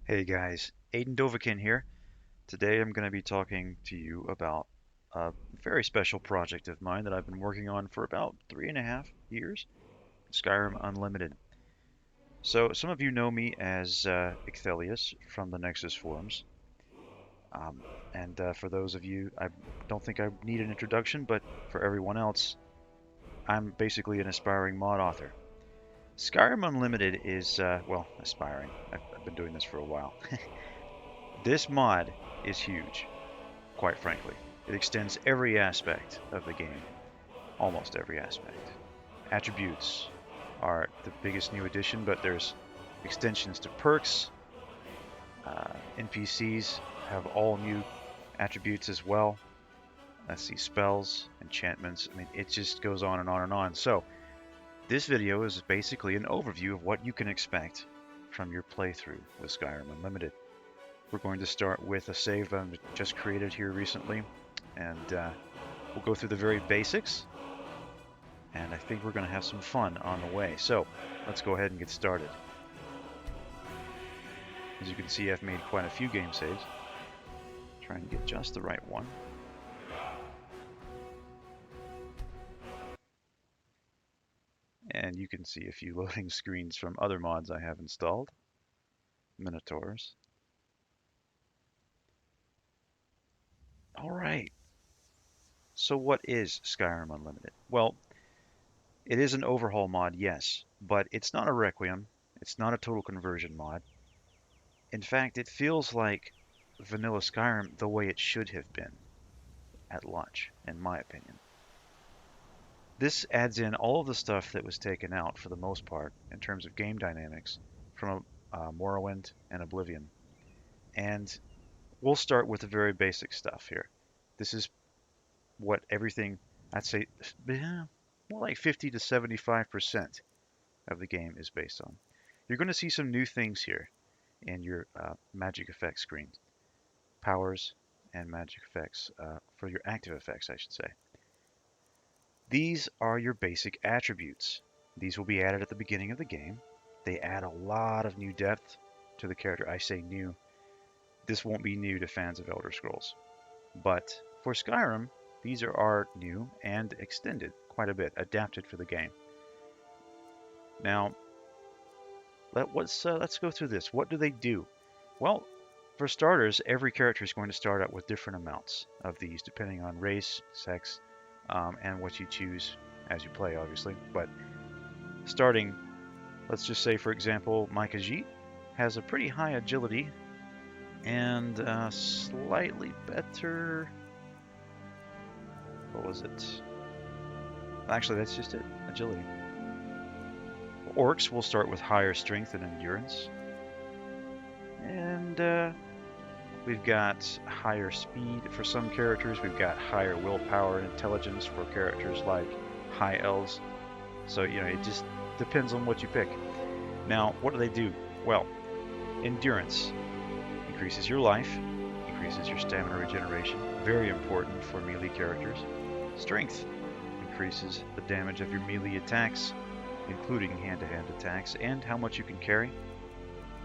Hey guys, Aiden Dovakin here. Today I'm going to be talking to you about a very special project of mine that I've been working on for about 3.5 years, Skyrim Unlimited. So some of you know me as Icthelius from the Nexus forums. Um, and for those of you, I don't think I need an introduction, but for everyone else, I'm basically an aspiring mod author. Skyrim Unlimited is, well, aspiring. I've been doing this for a while. This mod is huge. Quite frankly. It extends every aspect of the game, almost every aspect. Attributes are the biggest new addition, but there's extensions to perks. NPCs have all new attributes as well. Let's see, spells, enchantments. I mean, it just goes on and on and on. So, this video is basically an overview of what you can expect from your playthrough with Skyrim Unlimited. We're going to start with a save I've just created here recently, and we'll go through the very basics, and I think we're going to have some fun on the way. So let's go ahead and get started. As you can see, I've made quite a few game saves, trying to get just the right one. And you can see a few loading screens from other mods I have installed. Minotaurs. All right. So what is Skyrim Unlimited? Well, it is an overhaul mod, yes, but it's not a Requiem. It's not a total conversion mod. In fact, it feels like vanilla Skyrim the way it should have been at launch, in my opinion. This adds in all of the stuff that was taken out for the most part in terms of game dynamics from Morrowind and Oblivion. And we'll start with the very basic stuff here. This is what everything, I'd say, more like 50 to 75% of the game is based on. You're going to see some new things here in your magic effects screen. Powers and magic effects, for your active effects, I should say. These are your basic attributes. These will be added at the beginning of the game. They add a lot of new depth to the character. I say new. This won't be new to fans of Elder Scrolls. But for Skyrim, these are new and extended quite a bit, adapted for the game. Now, let's go through this. What do they do? Well, for starters, every character is going to start out with different amounts of these, depending on race, sex, and what you choose as you play, obviously. But starting, let's just say, for example, my Khajiit has a pretty high agility and slightly better. What was it? Actually, that's just it, agility. Orcs will start with higher strength and endurance. And we've got higher speed for some characters. We've got higher willpower and intelligence for characters like high elves. So, it just depends on what you pick. Now, what do they do? Well, endurance increases your life, increases your stamina regeneration. Very important for melee characters. Strength increases the damage of your melee attacks, including hand-to-hand attacks, and how much you can carry.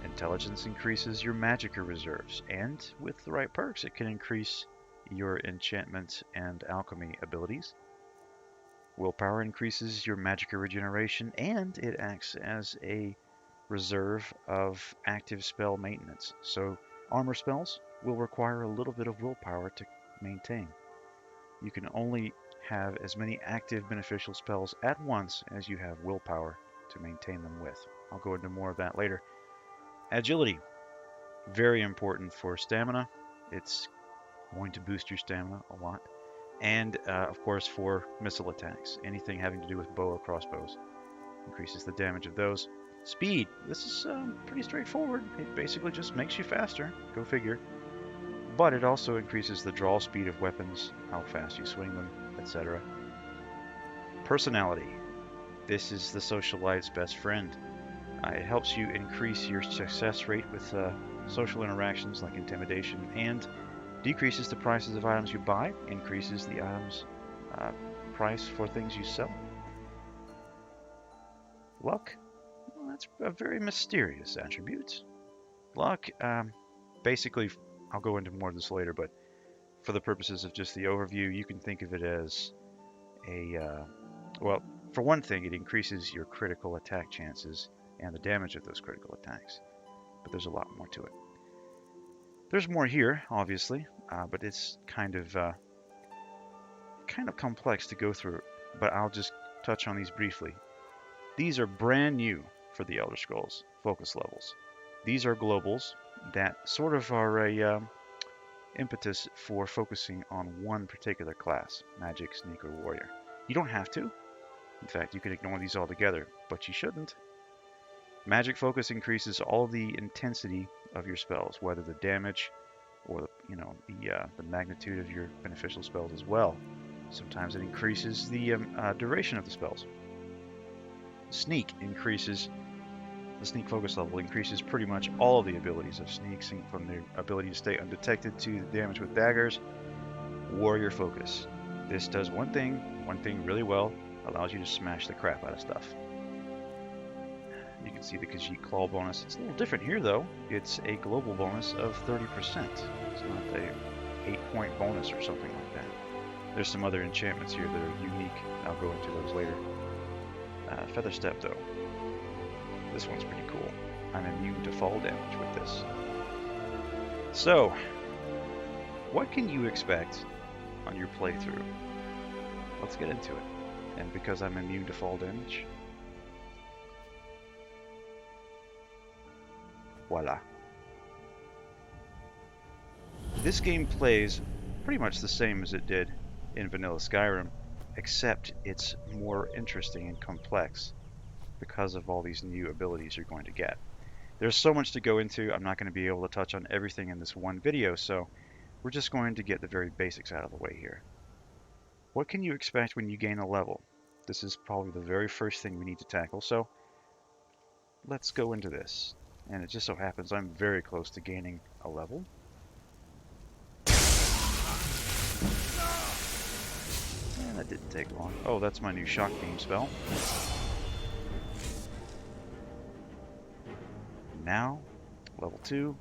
Intelligence increases your magicka reserves, and with the right perks, it can increase your enchantment and alchemy abilities. Willpower increases your magicka regeneration, and it acts as a reserve of active spell maintenance. So armor spells will require a little bit of willpower to maintain. You can only have as many active beneficial spells at once as you have willpower to maintain them with. I'll go into more of that later. Agility, very important for stamina. It's going to boost your stamina a lot. And, of course, for missile attacks. Anything having to do with bow or crossbows increases the damage of those. Speed, this is pretty straightforward. It basically just makes you faster, go figure. But it also increases the draw speed of weapons, how fast you swing them, etc. Personality, this is the socialite's best friend. It helps you increase your success rate with social interactions like intimidation, and decreases the prices of items you buy, increases the items price for things you sell. Luck, well, that's a very mysterious attribute. Luck, basically, I'll go into more of this later, but for the purposes of just the overview, you can think of it as well, for one thing, it increases your critical attack chances and the damage of those critical attacks. But there's a lot more to it. There's more here, obviously, but it's kind of complex to go through. But I'll just touch on these briefly. These are brand new for the Elder Scrolls focus levels. These are globals that sort of are a impetus for focusing on one particular class, magic, sneak, or warrior. You don't have to. In fact, you can ignore these altogether, but you shouldn't. Magic focus increases all the intensity of your spells, whether the damage or the magnitude of your beneficial spells as well. Sometimes it increases the duration of the spells. Sneak increases the sneak focus level increases pretty much all of the abilities of sneaks, from their ability to stay undetected to the damage with daggers. Warrior focus. This does one thing really well, allows you to smash the crap out of stuff. You can see the Khajiit Claw bonus. It's a little different here though. It's a global bonus of 30%. It's not a 8-point bonus or something like that. There's some other enchantments here that are unique. I'll go into those later. Feather Step though. This one's pretty cool. I'm immune to fall damage with this. So, what can you expect on your playthrough? Let's get into it. And because I'm immune to fall damage, voila. This game plays pretty much the same as it did in vanilla Skyrim, except it's more interesting and complex because of all these new abilities you're going to get. There's so much to go into. I'm not going to be able to touch on everything in this one video, so we're just going to get the very basics out of the way here. What can you expect when you gain a level? This is probably the very first thing we need to tackle, so let's go into this. And it just so happens I'm very close to gaining a level. And that didn't take long. Oh, that's my new shock beam spell. Now, level 2,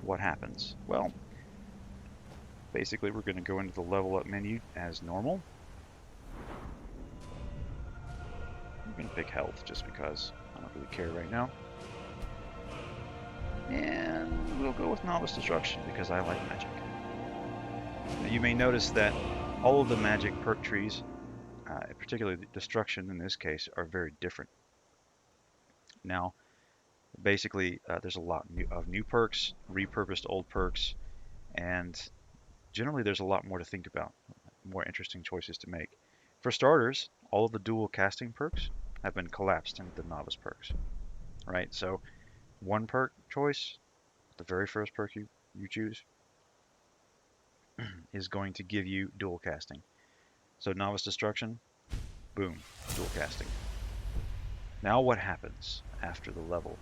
what happens? Well, basically we're going to go into the level up menu as normal. I'm going to pick health just because I don't really care right now. And we'll go with Novice Destruction because I like magic. Now, you may notice that all of the magic perk trees, particularly Destruction in this case, are very different. Now, basically, there's a lot of new perks, repurposed old perks, and generally there's a lot more to think about, more interesting choices to make. For starters, all of the dual casting perks have been collapsed into the novice perks, right? So one perk choice, the very first perk you choose, is going to give you dual casting. So Novice Destruction, boom, dual casting. Now what happens after the level?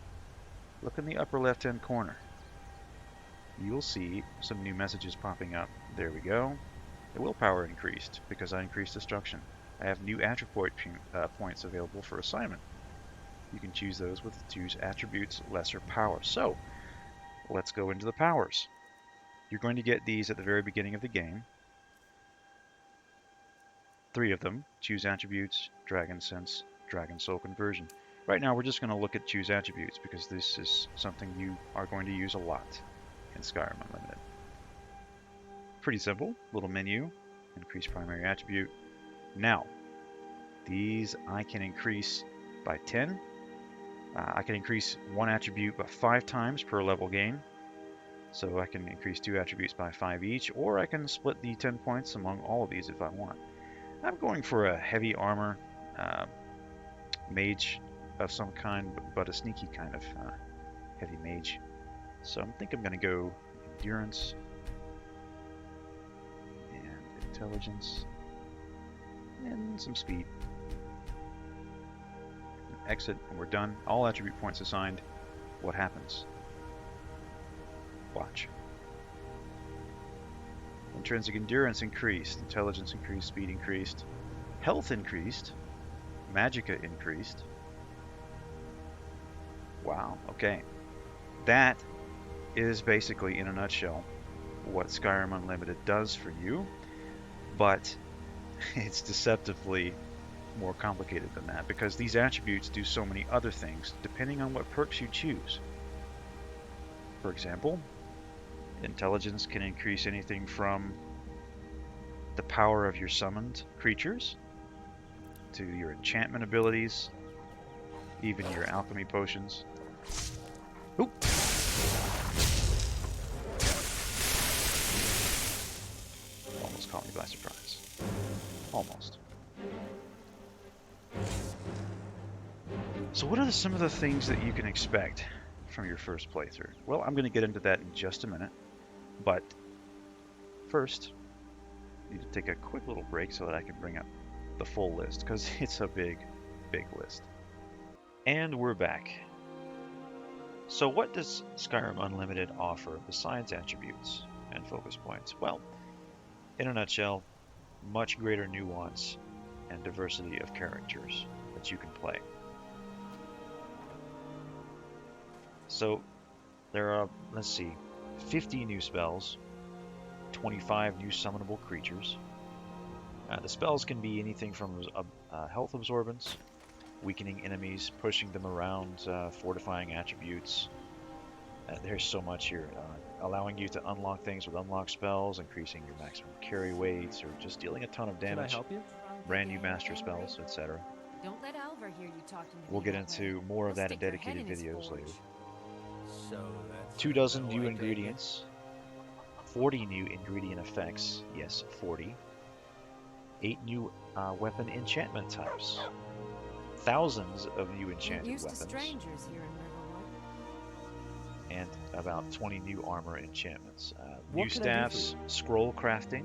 Look in the upper left hand corner. You'll see some new messages popping up. There we go. The willpower increased because I increased Destruction. I have new attribute points available for assignment. You can choose those with choose attributes, lesser power. So let's go into the powers. You're going to get these at the very beginning of the game. 3 of them. Choose attributes, Dragon Sense, Dragon Soul Conversion. Right now we're just going to look at choose attributes because this is something you are going to use a lot in Skyrim Unlimited. Pretty simple. Little menu. Increase primary attribute. Now, these I can increase by 10. I can increase one attribute by 5 times per level gain. So I can increase 2 attributes by 5 each, or I can split the 10 points among all of these if I want. I'm going for a heavy armor mage of some kind, but a sneaky kind of heavy mage. So I think I'm going to go endurance and intelligence and some speed. Exit, and we're done. All attribute points assigned. What happens? Watch. Intrinsic endurance increased, intelligence increased, speed increased, health increased, magicka increased. Wow, okay. That is basically, in a nutshell, what Skyrim Unlimited does for you, but it's deceptively more complicated than that because these attributes do so many other things depending on what perks you choose. For example, intelligence can increase anything from the power of your summoned creatures to your enchantment abilities, even your alchemy potions. Oop. Almost caught me by surprise. Almost. So what are some of the things that you can expect from your first playthrough? Well, I'm going to get into that in just a minute, but first, I need to take a quick little break so that I can bring up the full list, because it's a big list. And we're back. So what does Skyrim Unlimited offer besides attributes and focus points? Well, in a nutshell, much greater nuance and diversity of characters that you can play. So there are, let's see, 50 new spells, 25 new summonable creatures. The spells can be anything from health absorbance, weakening enemies, pushing them around, fortifying attributes. There's so much here. Allowing you to unlock things with unlock spells, increasing your maximum carry weights, or just dealing a ton of damage. Can I help you? Brand new master spells, etc. Don't let Alvar hear you talking to We'll get into more of that in dedicated videos later. So that's 24 new ingredients, 40 new ingredient effects, yes, 40. 8 new weapon enchantment types, thousands of new enchanted used weapons, to strangers here in Riverwood. and about 20 new armor enchantments. What New can I do for staffs, scroll crafting.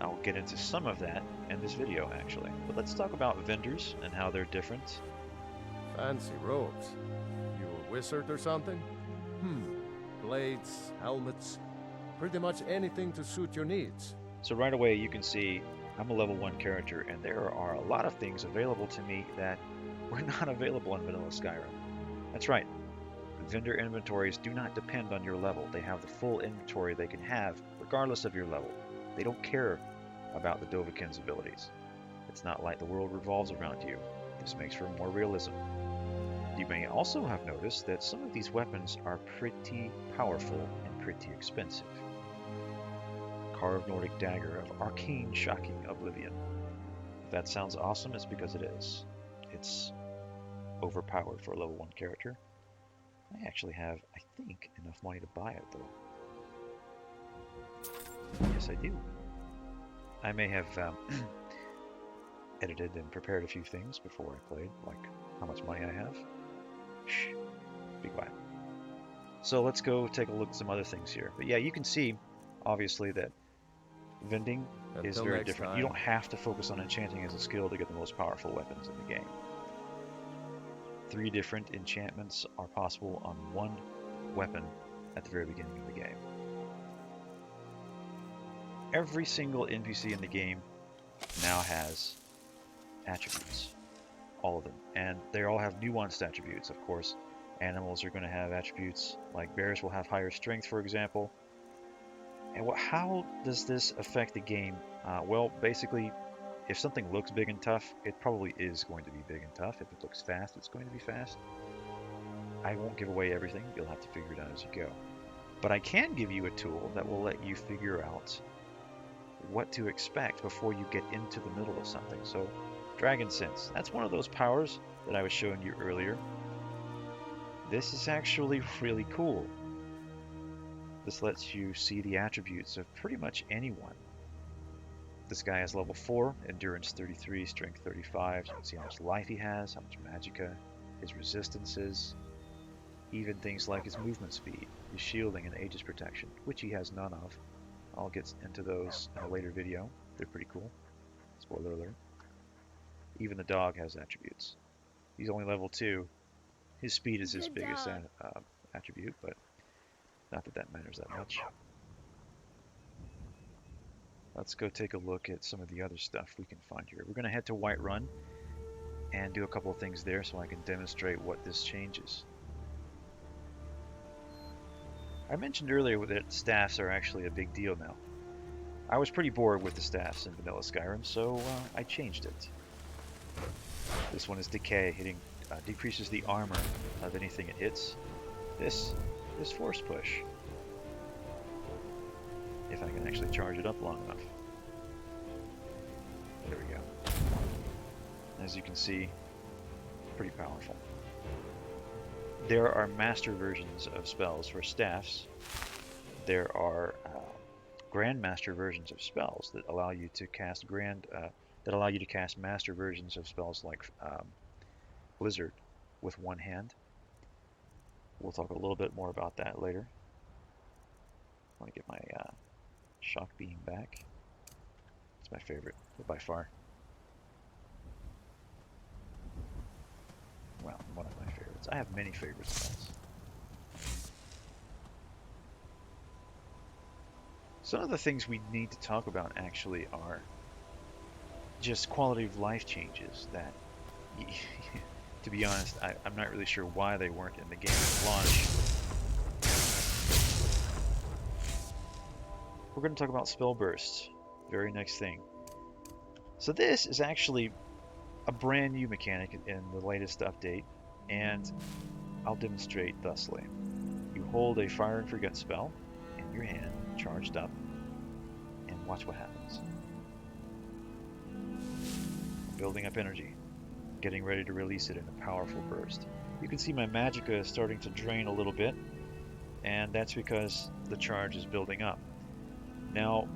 I'll get into some of that in this video actually, but let's talk about vendors and how they're different. Fancy robes. You a wizard or something? Blades, helmets, pretty much anything to suit your needs. So right away you can see I'm a level 1 character and there are a lot of things available to me that were not available in vanilla Skyrim. That's right. Vendor inventories do not depend on your level. They have the full inventory they can have regardless of your level. They don't care about the Dovahkiin's abilities. It's not like the world revolves around you. This makes for more realism. You may also have noticed that some of these weapons are pretty powerful and pretty expensive. Carved Nordic dagger of arcane shocking oblivion. If that sounds awesome, it's because it is. It's overpowered for a level 1 character. I actually have, I think, enough money to buy it though. Yes, I do. I may have edited and prepared a few things before I played, like how much money I have. Shh, be quiet. So let's go take a look at some other things here. But yeah, you can see, obviously, that vending is very different. You don't have to focus on enchanting as a skill to get the most powerful weapons in the game. 3 different enchantments are possible on 1 weapon at the very beginning of the game. Every single NPC in the game now has attributes. All of them. And they all have nuanced attributes, of course. Animals are going to have attributes like bears will have higher strength, for example. And how does this affect the game? Well, basically, if something looks big and tough, it probably is going to be big and tough. If it looks fast, it's going to be fast. I won't give away everything. You'll have to figure it out as you go. But I can give you a tool that will let you figure out what to expect before you get into the middle of something. So, Dragon Sense. That's one of those powers that I was showing you earlier. This is actually really cool. This lets you see the attributes of pretty much anyone. This guy has level 4, endurance 33, strength 35. So you can see how much life he has, how much magicka, his resistances, even things like his movement speed, his shielding, and Aegis protection, which he has none of. I'll get into those in a later video. They're pretty cool. Spoiler alert. Even the dog has attributes. He's only level 2. His speed is his biggest attribute, but not that that matters that much. Let's go take a look at some of the other stuff we can find here. We're going to head to Whiterun and do a couple of things there so I can demonstrate what this changes. I mentioned earlier that staffs are actually a big deal now. I was pretty bored with the staffs in vanilla Skyrim, so I changed it. This one is Decay, hitting decreases the armor of anything it hits. This is Force Push, if I can actually charge it up long enough. There we go. As you can see, pretty powerful. There are master versions of spells for staffs. There are grandmaster versions of spells that allow you to cast master versions of spells like Blizzard with one hand. We'll talk a little bit more about that later. I want to get my shock beam back. It's my favorite by far. Well, one of my favorites. I have many favorite spells. Some of the things we need to talk about actually are just quality of life changes that, to be honest, I'm not really sure why they weren't in the game at launch. We're going to talk about spell bursts, very next thing. So this is actually a brand new mechanic in the latest update, and I'll demonstrate thusly. You hold a Fire and Forget spell in your hand, charged up, and watch what happens. Building up energy, getting ready to release it in a powerful burst. You can see my magicka is starting to drain a little bit, and that's because the charge is building up. Now,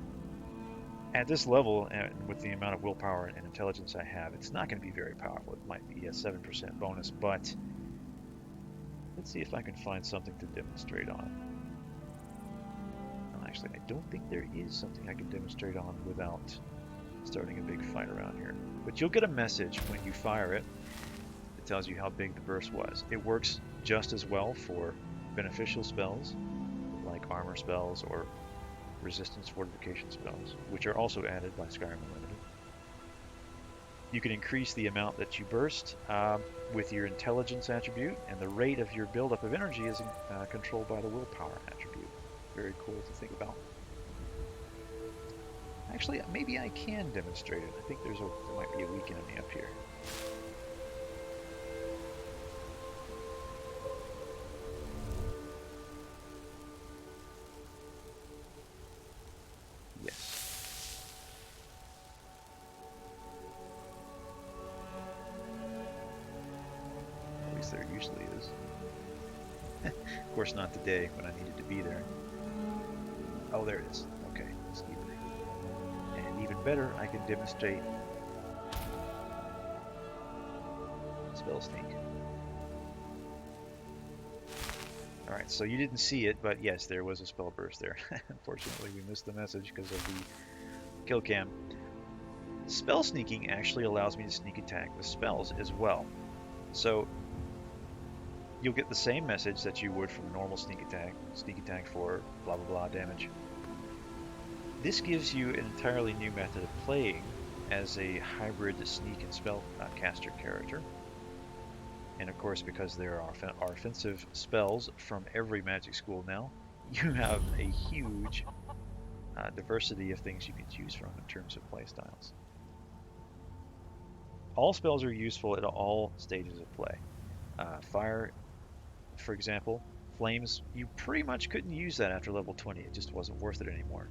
at this level, and with the amount of willpower and intelligence I have, it's not going to be very powerful. It might be a 7% bonus, but let's see if I can find something to demonstrate on. Well, actually, I don't think there is something I can demonstrate on without starting a big fight around here. But you'll get a message when you fire it. It tells you how big the burst was. It works just as well for beneficial spells, like armor spells or resistance fortification spells, which are also added by Skyrim Unlimited. You can increase the amount that you burst with your intelligence attribute, and the rate of your buildup of energy is controlled by the willpower attribute. Very cool to think about. Actually, maybe I can demonstrate it. I think there might be a weak enemy up here. Yes. At least there usually is. Of course not today when I needed to be there. Oh, there it is. Okay, let's keep it. And even better, I can demonstrate spell sneak. Alright, so you didn't see it, but yes, there was a spell burst there. Unfortunately, we missed the message because of the kill cam. Spell sneaking actually allows me to sneak attack with spells as well. So you'll get the same message that you would from normal sneak attack for blah blah blah damage. This gives you an entirely new method of playing as a hybrid sneak and spell caster character. And of course, because there are offensive spells from every magic school now, you have a huge diversity of things you can choose from in terms of playstyles. All spells are useful at all stages of play. Fire, for example, flames, you pretty much couldn't use that after level 20. It just wasn't worth it anymore.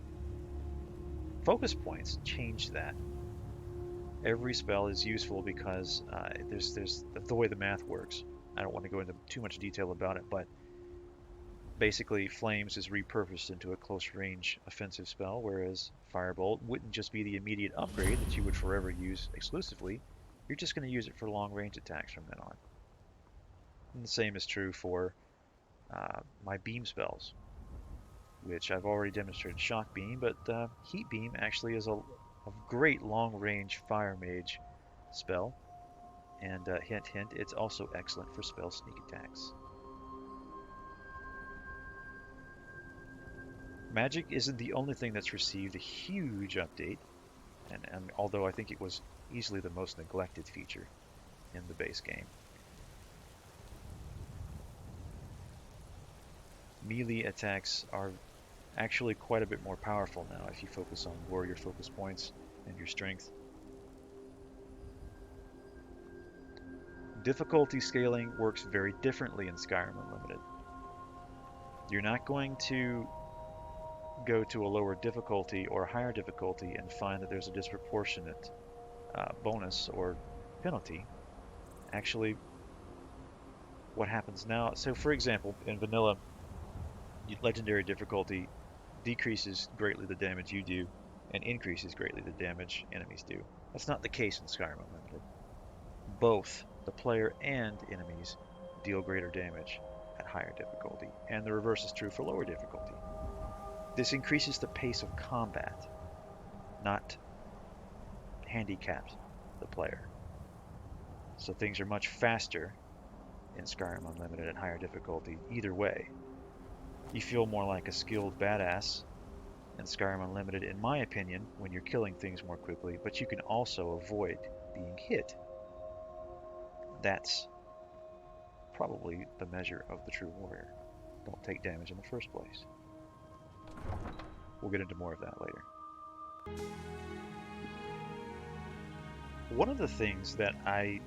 Focus points change that. Every spell is useful because there's the way the math works. I don't want to go into too much detail about it, but basically Flames is repurposed into a close range offensive spell, whereas Firebolt wouldn't just be the immediate upgrade that you would forever use exclusively. You're just going to use it for long range attacks from then on. And the same is true for my beam spells, which I've already demonstrated Shock Beam, but Heat Beam actually is a great long-range fire mage spell, and hint hint, it's also excellent for spell sneak attacks. Magic isn't the only thing that's received a huge update, and although I think it was easily the most neglected feature in the base game. Melee attacks are actually quite a bit more powerful now if you focus on warrior focus points and your strength. Difficulty scaling works very differently in Skyrim Unlimited. You're not going to go to a lower difficulty or a higher difficulty and find that there's a disproportionate bonus or penalty. Actually, what happens now, so for example, in vanilla, legendary difficulty decreases greatly the damage you do and increases greatly the damage enemies do. That's not the case in Skyrim Unlimited. Both the player and enemies deal greater damage at higher difficulty, and the reverse is true for lower difficulty. This increases the pace of combat, not handicaps the player. So things are much faster in Skyrim Unlimited at higher difficulty either way. You feel more like a skilled badass in Skyrim Unlimited, in my opinion, when you're killing things more quickly, but you can also avoid being hit. That's probably the measure of the true warrior. Don't take damage in the first place. We'll get into more of that later. One of the things that I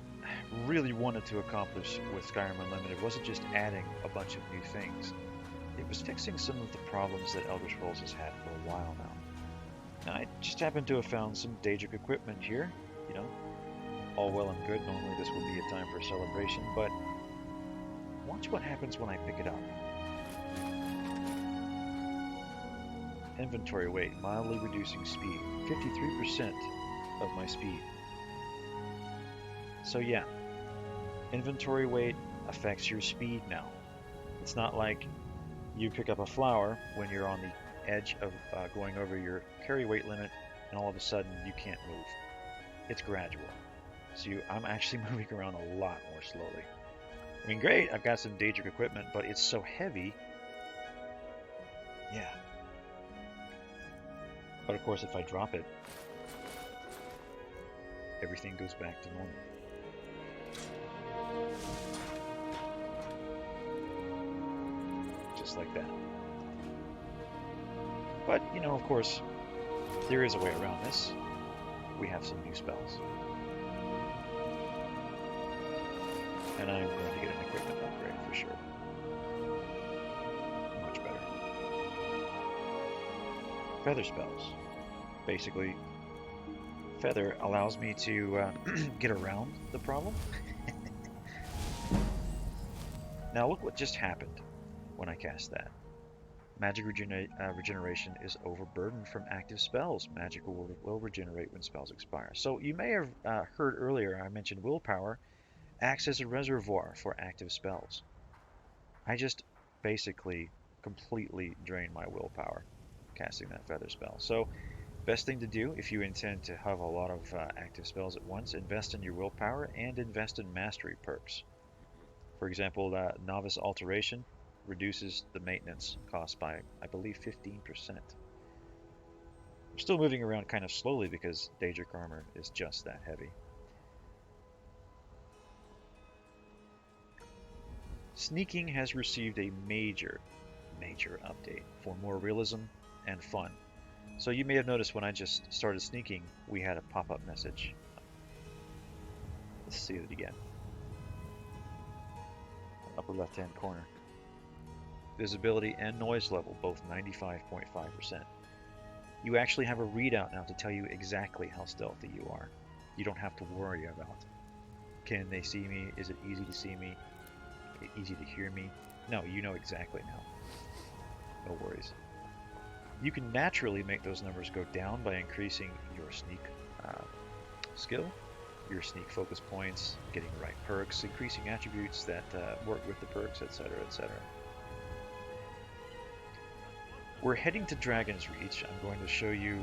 really wanted to accomplish with Skyrim Unlimited wasn't just adding a bunch of new things. It was fixing some of the problems that Elder Scrolls has had for a while now. Now, I just happen to have found some Daedric equipment here, you know, all well and good. Normally this would be a time for a celebration, but watch what happens when I pick it up. Inventory weight, mildly reducing speed. 53% of my speed. So yeah, inventory weight affects your speed now. It's not like you pick up a flower when you're on the edge of going over your carry weight limit and all of a sudden you can't move. It's gradual. So I'm actually moving around a lot more slowly. I mean, great, I've got some Daedric equipment, but it's so heavy. Yeah. But of course, if I drop it, everything goes back to normal. Just like that. But, you know, of course, there is a way around this. We have some new spells. And I'm going to get an equipment upgrade for sure. Much better. Feather spells. Basically, feather allows me to get around the problem. Now look what just happened when I cast that. Magic regeneration is overburdened from active spells. Magic will regenerate when spells expire. So you may have heard earlier I mentioned willpower acts as a reservoir for active spells. I just basically completely drained my willpower casting that feather spell. So best thing to do if you intend to have a lot of active spells at once, invest in your willpower and invest in mastery perks. For example, Novice Alteration reduces the maintenance cost by, I believe, 15%. I'm still moving around kind of slowly because Daedric armor is just that heavy. Sneaking has received a major update for more realism and fun. So you may have noticed when I just started sneaking, we had a pop-up message. Let's see it again. Upper left-hand corner. Visibility and noise level, both 95.5%. You actually have a readout now to tell you exactly how stealthy you are. You don't have to worry about, can they see me? Is it easy to see me? Easy to hear me? No, you know exactly now. No worries. You can naturally make those numbers go down by increasing your sneak skill, your sneak focus points, getting the right perks, increasing attributes that work with the perks, etc., etc. We're heading to Dragon's Reach. I'm going to show you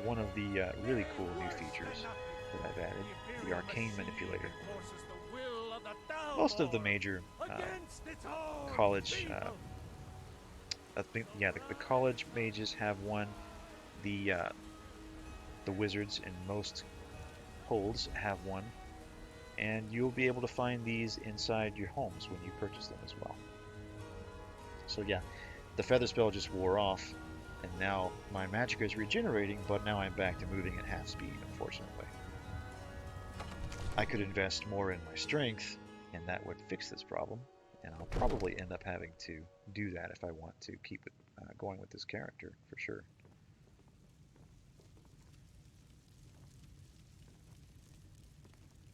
one of the really cool new features that I've added, the Arcane Manipulator. Most of the major college, the college mages have one. The wizards in most holds have one, and you'll be able to find these inside your homes when you purchase them as well. So yeah, The feather spell just wore off, and now my magic is regenerating, but now I'm back to moving at half speed, unfortunately. I could invest more in my strength, and that would fix this problem, and I'll probably end up having to do that if I want to keep it going with this character, for sure.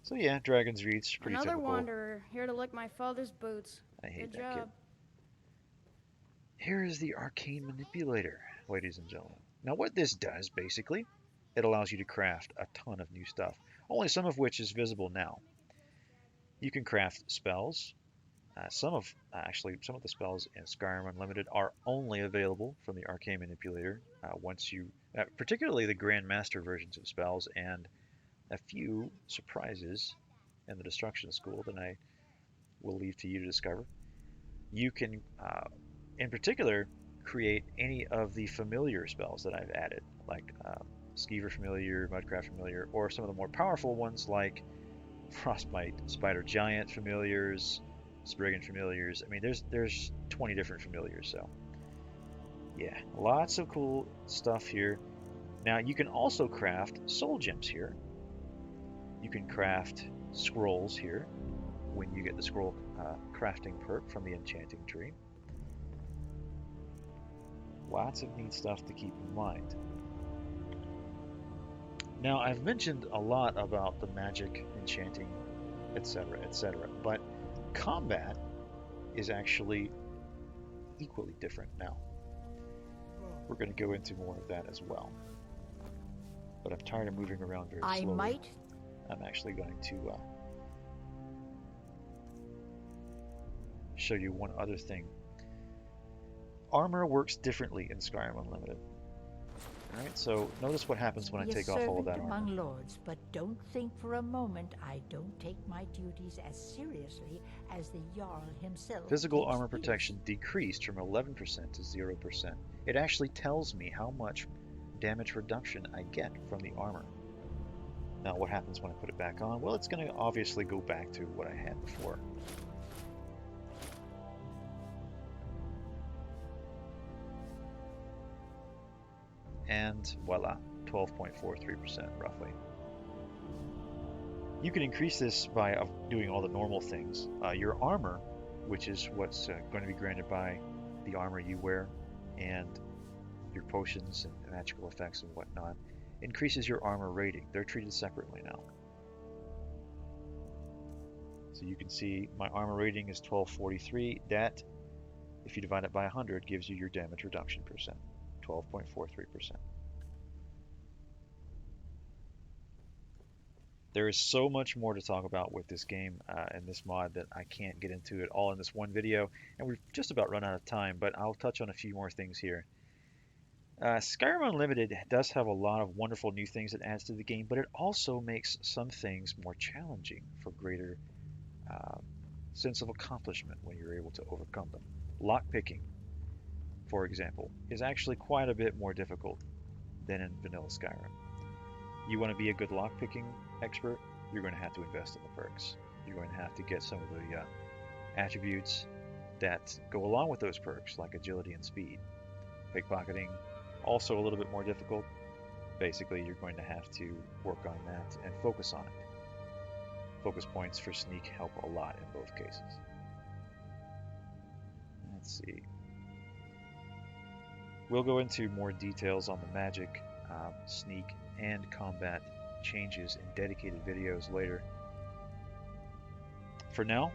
So yeah, Dragon's Reach, pretty Another typical. wanderer, here to lick my father's boots. I hate Good that kid. job. Here is the Arcane Manipulator, ladies and gentlemen. Now what this does, basically, it allows you to craft a ton of new stuff, only some of which is visible now. You can craft spells. Some of the spells in Skyrim Unlimited are only available from the Arcane Manipulator. Particularly the Grandmaster versions of spells, and a few surprises in the Destruction School that I will leave to you to discover. You can, in particular, create any of the familiar spells that I've added, like Skeever Familiar, Mudcraft Familiar, or some of the more powerful ones like Frostbite, Spider Giant Familiars, Spriggan Familiars. I mean, there's 20 different familiars, so yeah, lots of cool stuff here. Now, you can also craft soul gems here. You can craft scrolls here when you get the scroll crafting perk from the enchanting tree. Lots of neat stuff to keep in mind. Now, I've mentioned a lot about the magic, enchanting, etc., etc., but combat is actually equally different now. We're going to go into more of that as well. But I'm tired of moving around very slowly. I'm actually going to show you one other thing. Armor works differently in Skyrim Unlimited. Alright, so notice what happens when I take off all of that armor. Among lords, but don't think for a moment I don't take my duties as seriously as the Jarl himself. Physical armor protection decreased from 11% to 0%. It actually tells me how much damage reduction I get from the armor. Now what happens when I put it back on? Well, it's going to obviously go back to what I had before. And voila, 12.43% roughly. You can increase this by doing all the normal things. Your armor, which is what's going to be granted by the armor you wear, and your potions and magical effects and whatnot, increases your armor rating. They're treated separately now. So you can see my armor rating is 1243. That, if you divide it by 100, gives you your damage reduction percent, 12.43%. There is so much more to talk about with this game and this mod that I can't get into it all in this one video, and we've just about run out of time, but I'll touch on a few more things here. Skyrim Unlimited does have a lot of wonderful new things it adds to the game, but it also makes some things more challenging for greater sense of accomplishment when you're able to overcome them. Lockpicking, for example, is actually quite a bit more difficult than in vanilla Skyrim. You want to be a good lockpicking expert, you're going to have to invest in the perks. You're going to have to get some of the attributes that go along with those perks, like agility and speed. Pickpocketing, also a little bit more difficult. Basically, you're going to have to work on that and focus on it. Focus points for sneak help a lot in both cases. Let's see. We'll go into more details on the magic, sneak, and combat changes in dedicated videos later. For now,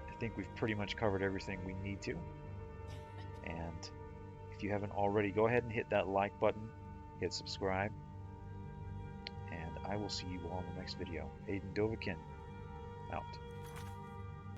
I think we've pretty much covered everything we need to. And if you haven't already, go ahead and hit that like button, hit subscribe, and I will see you all in the next video. Aiden Dovahkiin, out.